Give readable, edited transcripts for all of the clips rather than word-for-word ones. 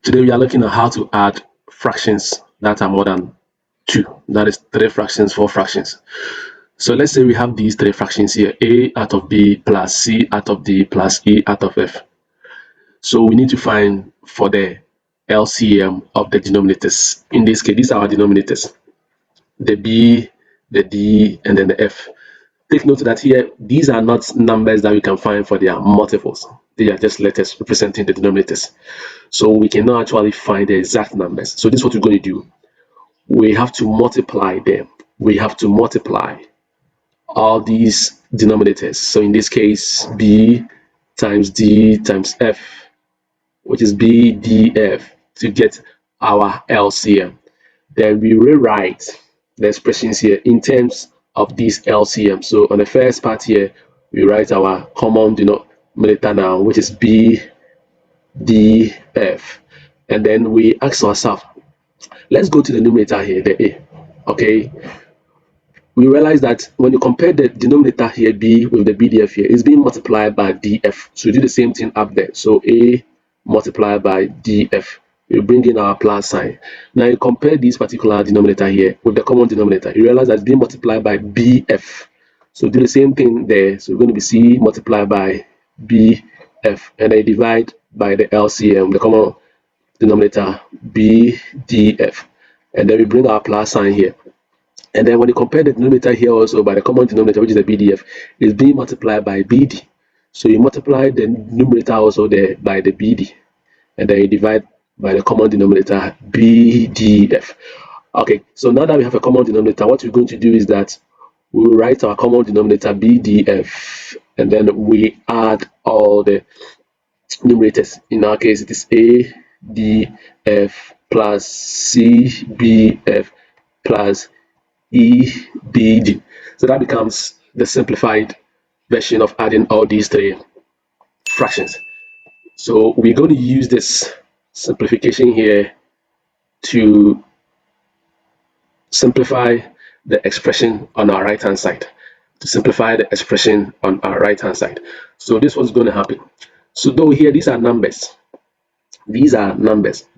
Today we are looking at how to add fractions that are more than 2. That is 3 fractions, 4 fractions. So let's say we have these 3 fractions here, a out of b plus c out of d plus e out of f. So we need to find for the LCM of the denominators. In this case, these are our denominators, the b, the d, and then the f. Take note that here, these are not numbers that we can find for their multiples. They are just letters representing the denominators. So we cannot actually find the exact numbers. So this is what we're going to do. We have to multiply them. We have to multiply all these denominators. So in this case, b times d times f, which is bdf, to get our LCM. Then we rewrite the expressions here in terms of this LCM. So on the first part here, we write our common denominator now, which is b df, and then we ask ourselves, let's go to the numerator here, the a. Okay, we realize that when you compare the denominator here, b, with the bdf here, it's being multiplied by df. So we do the same thing up there. So a multiplied by df. We bring in our plus sign. Now you compare this particular denominator here with the common denominator. You realize that it's being multiplied by bf. So do the same thing there. So we're going to be c multiplied by bf, and then divide by the LCM, the common denominator, bdf, and then we bring our plus sign here. And then when you compare the denominator here also by the common denominator, which is the bdf, is being multiplied by bd. So you multiply the numerator also there by the bd, and then you divide by the common denominator, bdf. Okay, so now that we have a common denominator, what we're going to do is that we will write our common denominator, bdf, and then we add all the numerators. In our case, it is a df plus c bf plus EBD. So that becomes the simplified version of adding all these 3 fractions. So we're going to use this simplification here to simplify the expression on our right hand side. So this was going to happen. So though here these are numbers,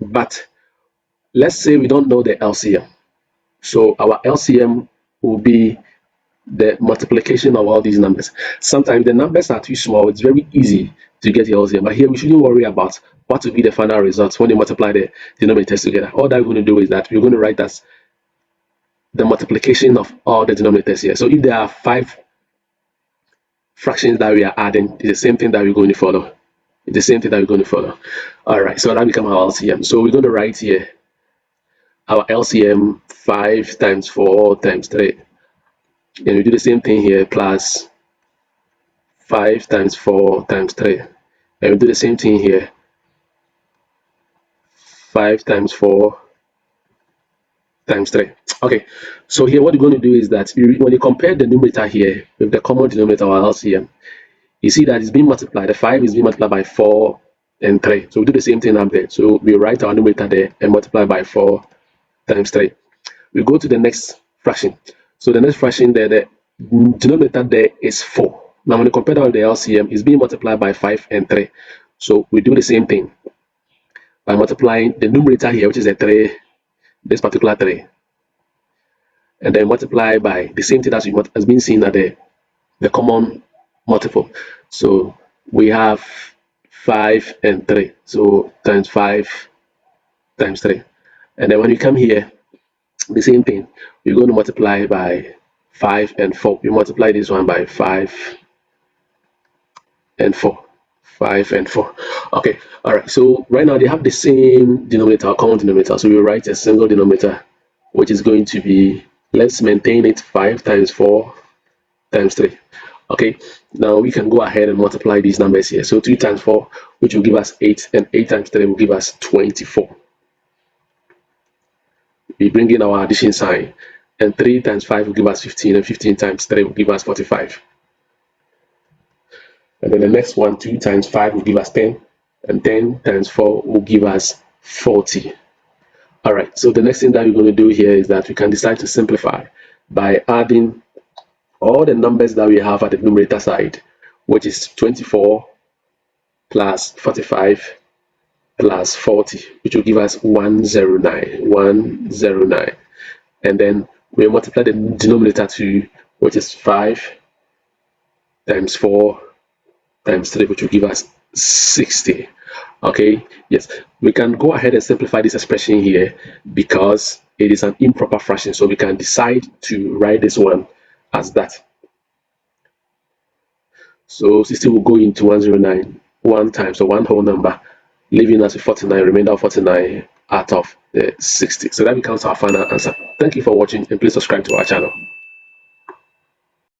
but let's say we don't know the LCM. So our LCM will be the multiplication of all these numbers. Sometimes the numbers are too small. It's very easy to get the LCM, but here we shouldn't worry about what will be the final result when you multiply the denominators together. All that we're going to do is that we're going to write as the multiplication of all the denominators here. So if there are 5 fractions that we are adding, it's the same thing that we're going to follow. All right, so that becomes our LCM. So we're going to write here our LCM, 5 times 4 times 3. And we do the same thing here, plus 5 times 4 times 3. And we do the same thing here, 5 times 4 times 3. Okay, so here what you're going to do is that when you compare the numerator here with the common denominator, or LCM, you see that it's being multiplied. The 5 is being multiplied by 4 and 3. So we do the same thing up there. So we write our numerator there and multiply by 4 times 3. We go to the next fraction. So the next fraction there, the denominator there is 4. Now when you compare that with the LCM, it's being multiplied by 5 and 3. So we do the same thing by multiplying the numerator here, which is a 3, this particular 3, and then multiply by the same thing as has been seen at the common multiple. So we have 5 and 3, so times 5 times 3. And then when you come here, the same thing, we're going to multiply by 5 and 4. You multiply this one by 5 and 4. 5 and 4. Okay, all right. So right now they have the same denominator, common denominator. So we write a single denominator, which is going to be, let's maintain it, 5 times 4 times 3. Okay, now we can go ahead and multiply these numbers here. So 2 times 4, which will give us 8, and 8 times 3 will give us 24. We bring in our addition sign, and 3 times 5 will give us 15, and 15 times 3 will give us 45. And then the next one, 2 times 5 will give us 10, and 10 times 4 will give us 40. All right, so the next thing that we're going to do here is that we can decide to simplify by adding all the numbers that we have at the numerator side, which is 24 plus 45 plus 40, which will give us 109. And then we multiply the denominator to, which is 5 times 4 times 3, which will give us 60. Okay, yes, we can go ahead and simplify this expression here because it is an improper fraction, so we can decide to write this one as that. So 60 will go into 109 one time, so one whole number, leaving us with 49, remainder of 49 out of the 60. So that becomes our final answer. Thank you for watching, and please subscribe to our channel.